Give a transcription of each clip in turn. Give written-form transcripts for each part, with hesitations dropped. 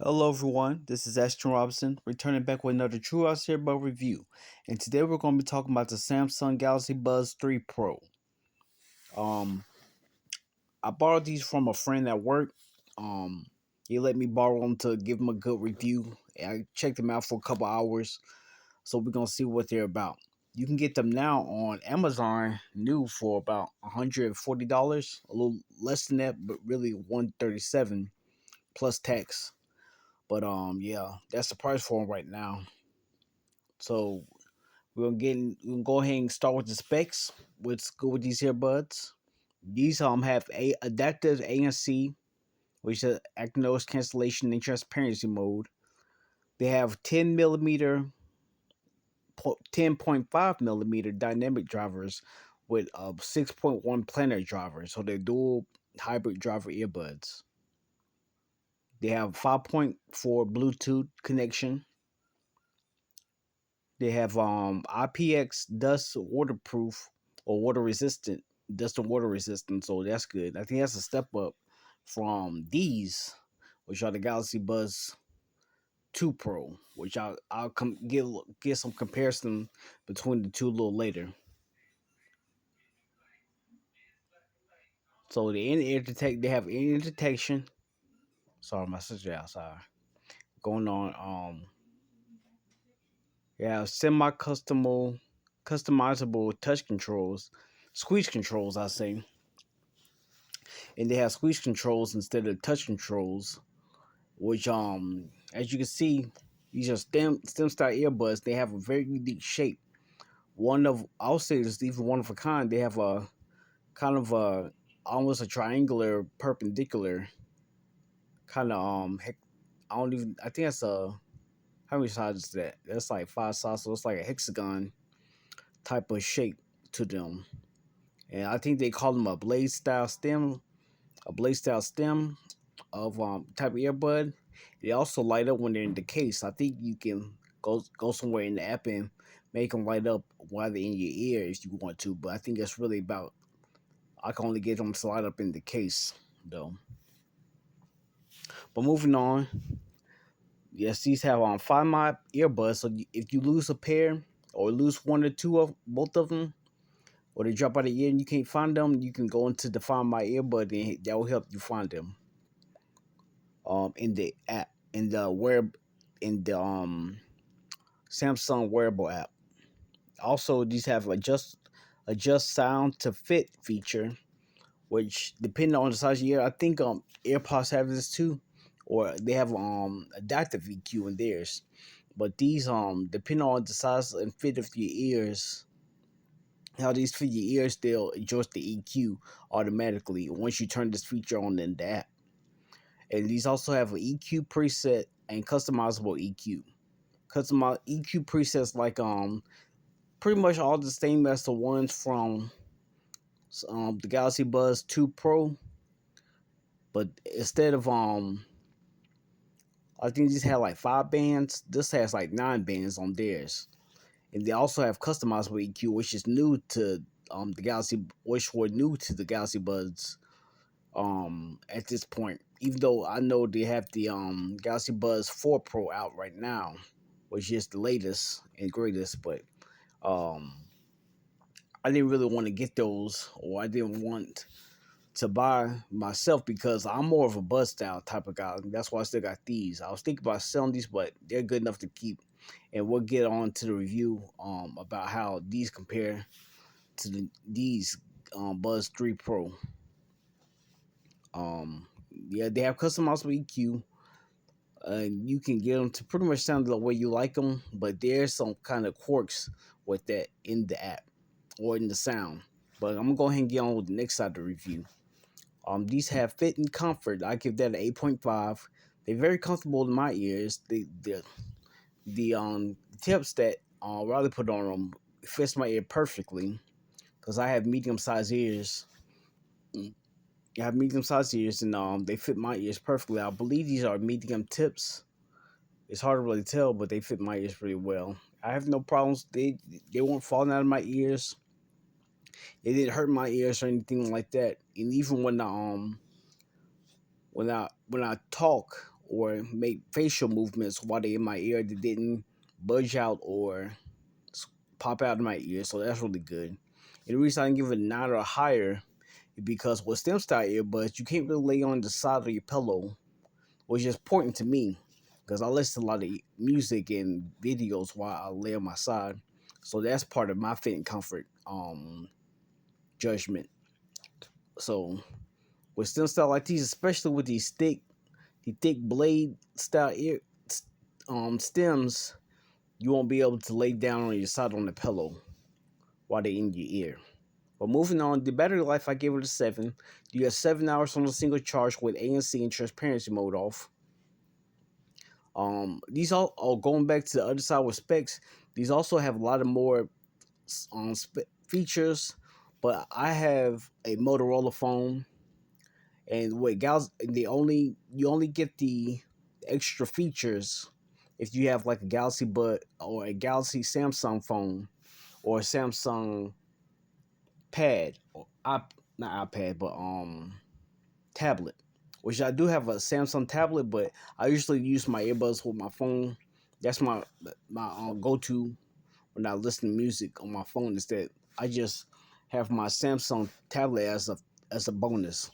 Hello everyone, this is Ashton Robinson, returning back with another True House Earbud review. And today we're going to be talking about the Samsung Galaxy Buds 3 Pro. Um, I borrowed these from a friend at work. Um, he let me borrow them to give him a good review. And I checked them out for a couple hours, so we're going to see what they're about. You can get them now on Amazon new for about $140, a little less than that, but really $137 plus tax. But yeah, that's the price for them right now. So we're gonna go ahead and start with the specs. What's good with these earbuds? These have a adaptive ANC, which is active noise cancellation and transparency mode. They have 10.5 millimeter dynamic drivers with 6.1 planar drivers, so they're dual hybrid driver earbuds. They have 5.4 Bluetooth connection. They have IPX dust waterproof or water resistant, dust and water resistant, so that's good. I think that's a step up from these, which are the Galaxy Buds 2 Pro, which I'll get some comparison between the two a little later. So the in ear detect, they have in ear detection. Sorry, my sister outside going on. Yeah, customizable touch controls, squeeze controls. I say, and they have squeeze controls instead of touch controls, which as you can see, these are stem style earbuds. They have a very unique shape. One of I'll say it's even one of a kind. They have a kind of a almost a triangular perpendicular kind of I don't even I think that's a how many sides is that? That's like five sides, so it's like a hexagon type of shape to them. And I think they call them a blade style stem of type of earbud. They also light up when they're in the case. I think you can go somewhere in the app and make them light up while they're in your ear if you want to. But I think that's really about. I can only get them to light up in the case though. But moving on, yes, these have 5 mile earbuds. So if you lose a pair or lose one or two of both of them, or they drop out of your ear and you can't find them, you can go into the Find My Earbud and that will help you find them. In the app, in the Samsung wearable app. Also, these have adjust sound to fit feature, which depending on the size of your ear, I think AirPods have this too, or they have adaptive EQ in theirs. But these depending on the size and fit of your ears, how these fit your ears, they'll adjust the EQ automatically once you turn this feature on in the app. And these also have an EQ preset and customizable EQ. Customized EQ presets like pretty much all the same as the ones from the Galaxy Buds 2 Pro, but instead of I think these had like 5 bands. This has like 9 bands on theirs, and they also have customizable EQ, which is new to the Galaxy, which were new to the Galaxy Buds at this point. Even though I know they have the Galaxy Buds 4 Pro out right now, which is the latest and greatest, but um I didn't really want to get those, or I didn't want to buy myself because I'm more of a buzz style type of guy. That's why I still got these. I was thinking about selling these, but they're good enough to keep. And we'll get on to the review about how these compare to these Buzz 3 Pro. Yeah, they have customizable EQ. You can get them to pretty much sound the way you like them, but there's some kind of quirks with that in the app or in the sound. But I'm gonna go ahead and get on with the next side of the review. These have fit and comfort. I give that an 8.5. They're very comfortable in my ears. The tips that Riley put on them fits my ear perfectly because I have medium sized ears. I have medium sized ears and they fit my ears perfectly. I believe these are medium tips. It's hard to really tell, but they fit my ears pretty well. I have no problems. They won't fall out of my ears. It didn't hurt my ears or anything like that. And even when I talk or make facial movements while they in my ear that didn't budge out or pop out of my ear. So that's really good. And the reason I can give it a 9 or higher is because with stem style earbuds, you can't really lay on the side of your pillow, which is important to me because I listen to a lot of music and videos while I lay on my side. So that's part of my fit and comfort judgment. So with stem style like these, especially with the thick blade style stems, you won't be able to lay down on your side on the pillow while they're in your ear. But moving on, the battery life I gave it a 7. You have 7 hours on a single charge with ANC and transparency mode off. These all going back to the other side with specs. These also have a lot of more features, but I have a Motorola phone, and with Gals, you only get the extra features if you have like a Galaxy Bud or a Galaxy Samsung phone or a Samsung Pad or not iPad but tablet. Which I do have a Samsung tablet, but I usually use my earbuds with my phone. That's my go to when I listen to music on my phone. Instead, I just have my Samsung tablet as a bonus.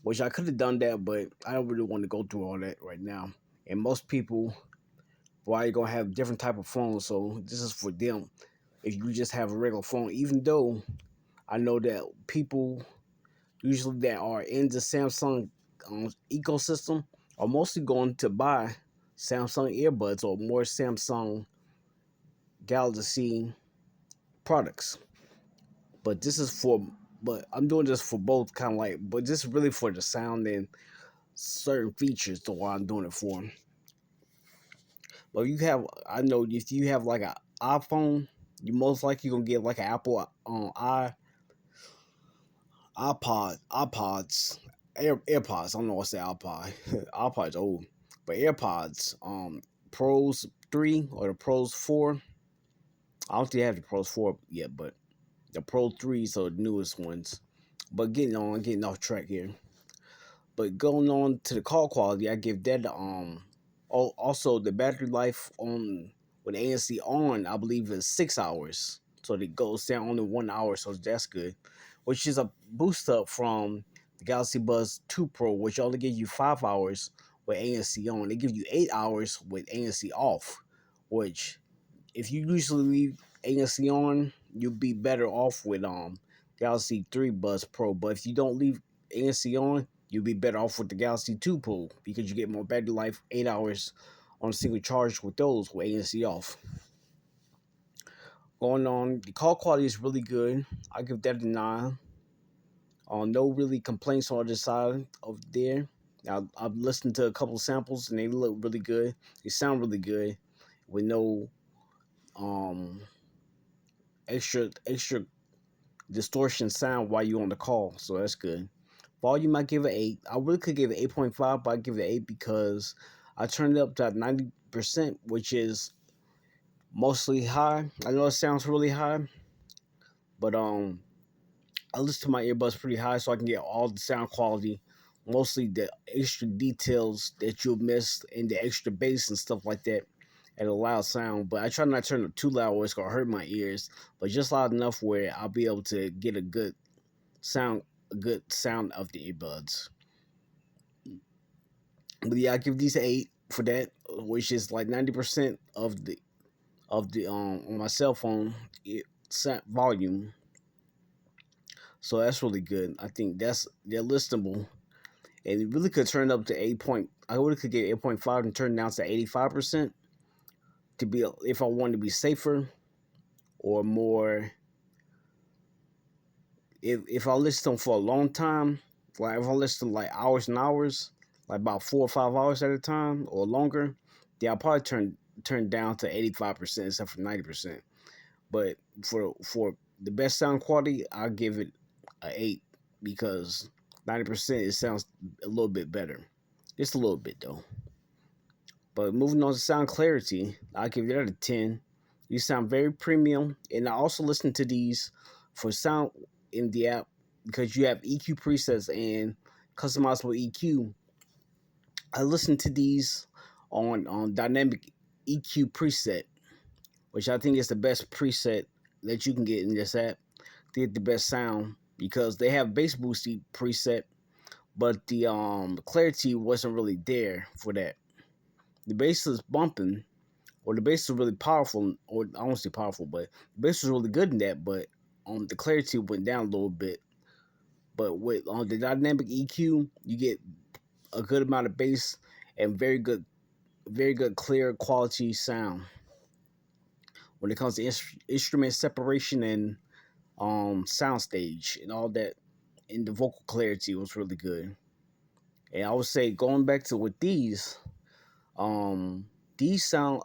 Which I could have done that, but I don't really want to go through all that right now. And most people, why you gonna have different type of phones? So this is for them. If you just have a regular phone, even though I know that people usually that are in the Samsung ecosystem are mostly going to buy Samsung earbuds or more Samsung Galaxy products. But this is for, but I'm doing this for both, kind of like, but this is really for the sound and certain features. To why I'm doing it for. But you have, I know if you have like an iPhone, you most likely gonna get like an Apple iPods, AirPods. I don't know what's the iPod. iPods old, but AirPods, Pros 3 or the Pros 4. I don't think they have the Pros 4 yet, but the Pro 3s are the newest ones. But getting off track here. But going on to the call quality, I give that also the battery life on with ANC on, I believe is 6 hours. So it goes down only 1 hour, so that's good. Which is a boost up from the Galaxy Buds 2 Pro, which only gives you 5 hours with ANC on. They give you 8 hours with ANC off, which if you usually leave ANC on, you'll be better off with Galaxy 3 Buds Pro. But if you don't leave ANC on, you'll be better off with the Galaxy 2 Pro because you get more battery life, 8 hours on a single charge with those with ANC off. Going on, the call quality is really good. I give that a 9. No really complaints on the side of there. I've listened to a couple samples and they look really good. They sound really good with no um extra distortion sound while you're on the call, so that's good. Volume I give it 8. I really could give it 8.5, but I give it 8 because I turned it up to 90%, which is mostly high. I know it sounds really high, but I listen to my earbuds pretty high so I can get all the sound quality, mostly the extra details that you'll miss and the extra bass and stuff like that at a loud sound. But I try not to turn it too loud where it's gonna hurt my ears, but just loud enough where I'll be able to get sound a good sound of the earbuds. But yeah, I give these 8 for that, which is like 90% of the on my cell phone volume. So that's really good. I think they're listenable, and it really could turn up to 8 point. I really could get 8.5 and turn down to 85% to be if I wanted to be safer or more. If I listen to them for a long time, like if I listen to like hours and hours, like about 4 or 5 hours at a time or longer, then I'll probably turn down to 85% instead for 90%. But for the best sound quality, I'll give it a 8 because 90% it sounds a little bit better. Just a little bit though. But moving on to sound clarity, I'll give that a 10. You sound very premium, and I also listen to these for sound in the app because you have EQ presets and customizable EQ I listened to these on Dynamic EQ preset, which I think is the best preset that you can get in this app to get the best sound because they have bass boosty preset, but the clarity wasn't really there for that. The bass is bumping, or the bass is really powerful, or I won't say powerful, but the bass was really good in that, but the clarity went down a little bit. But with on the dynamic EQ, you get a good amount of bass and very good clear quality sound when it comes to instrument separation and soundstage and all that. And the vocal clarity was really good. And I would say going back to with um, these sound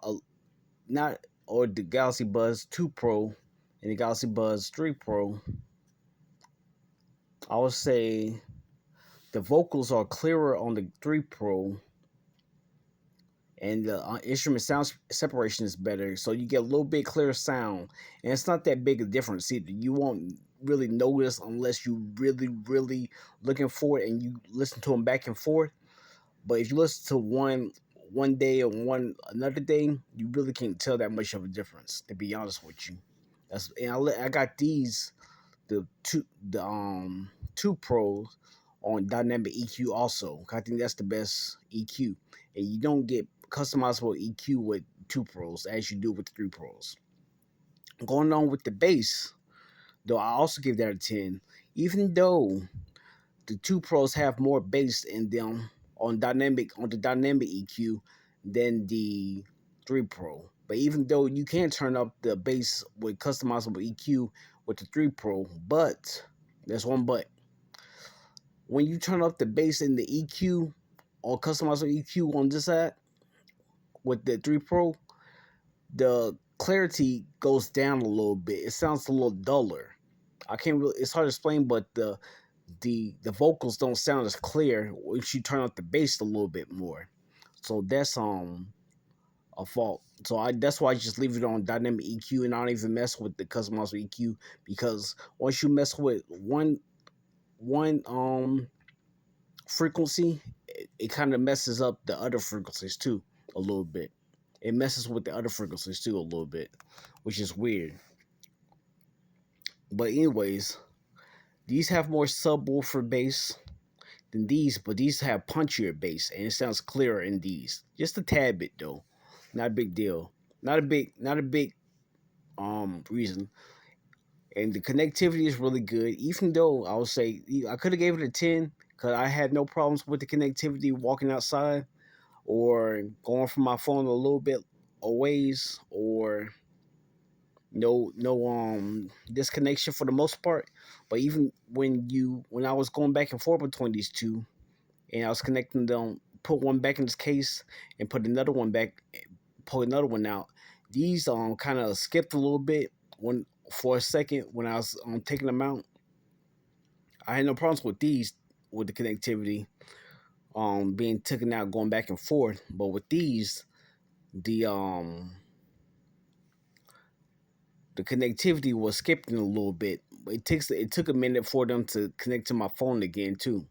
not or the Galaxy Buds 2 Pro and the Galaxy Buds 3 Pro. I would say the vocals are clearer on the 3 Pro, and the instrument sound separation is better, so you get a little bit clearer sound, and it's not that big a difference either. You won't really notice unless you really looking for it and you listen to them back and forth. But if you listen to one day or one another day, you really can't tell that much of a difference. To be honest with you, that's and I got these the two pros on dynamic EQ also. I think that's the best EQ, and you don't get customizable EQ with two pros as you do with the three pros. Going on with the bass, though, I also give that a 10, even though the two pros have more bass in them on the dynamic EQ than the 3 Pro. But even though you can turn up the bass with customizable EQ with the 3 Pro, but there's one but. When you turn up the bass in the EQ or customizable EQ on this app with the 3 Pro, the clarity goes down a little bit. It sounds a little duller. I can't really. It's hard to explain, but the vocals don't sound as clear once you turn up the bass a little bit more. So that's a fault. So that's why I just leave it on dynamic EQ and I don't even mess with the customizable EQ because once you mess with one frequency, it kind of messes up the other frequencies too a little bit. It messes with the other frequencies too a little bit, which is weird. But anyways, these have more subwoofer bass than these, but these have punchier bass and it sounds clearer in these. Just a tad bit though. Not a big deal. Not a big reason. And the connectivity is really good, even though I would say I could have gave it a 10 because I had no problems with the connectivity walking outside or going from my phone a little bit a ways or no disconnection for the most part. But even when I was going back and forth between these two and I was connecting them, put one back in its case and put another one back, pull another one out. These kind of skipped a little bit when for a second when I was taking them out. I had no problems with these with the connectivity being taken out going back and forth, but with these the the connectivity was skipping a little bit. It took a minute for them to connect to my phone again too.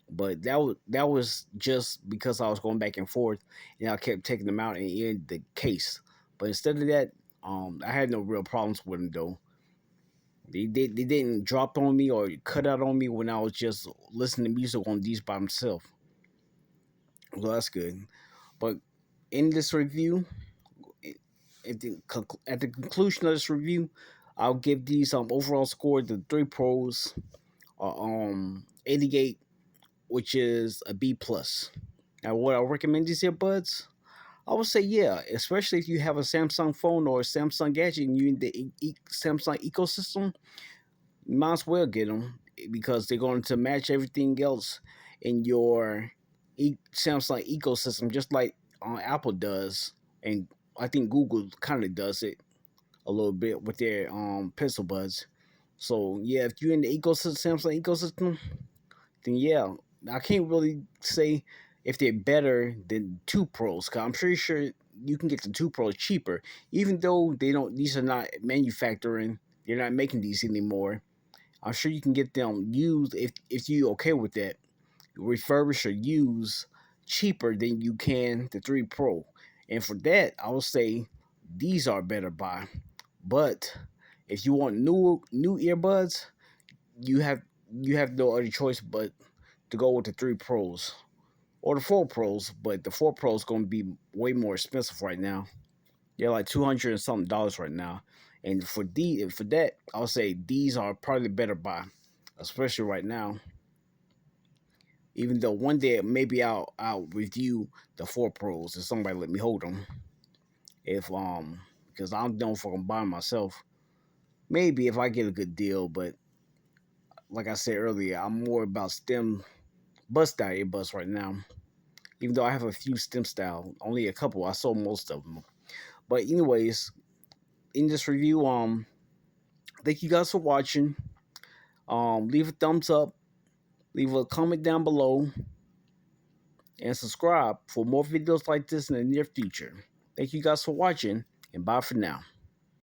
But that was just because I was going back and forth, and I kept taking them out and in the case. But instead of that, I had no real problems with them though. They didn't drop on me or cut out on me when I was just listening to music on these by myself. Well, that's good. But in this review, at the conclusion of this review, I'll give these overall score. The three pros are 88, which is a B plus. Now, would I recommend these earbuds? I would say yeah, especially if you have a Samsung phone or a Samsung gadget and you're in the Samsung ecosystem. You might as well get them because they're going to match everything else in your Samsung ecosystem, just like Apple does, and I think Google kind of does it a little bit with their Pixel Buds. So yeah, if you're in the ecosystem, Samsung ecosystem, then yeah, I can't really say if they're better than two pros. Cause I'm pretty sure you can get the two pros cheaper, even though they don't. These are not manufacturing. They're not making these anymore. I'm sure you can get them used if you okay with that. Refurbish or use cheaper than you can the 3 Pro. And for that, I would say these are better buy. But if you want new earbuds, you have you have no other choice but to go with the 3 Pros or the 4 Pros. But the 4 Pros going to be way more expensive right now. They're like $200 and something dollars right now. And for that, I'll say these are probably better buy, especially right now. Even though one day maybe I'll review the 4 Pros if somebody let me hold them. If because I don't know if I can buy them myself. Maybe if I get a good deal, but like I said earlier, I'm more about stem bus style earbuds right now. Even though I have a few stem style, only a couple. I sold most of them. But anyways, in this review, thank you guys for watching. Leave a thumbs up, leave a comment down below, and subscribe for more videos like this in the near future. Thank you guys for watching, and bye for now.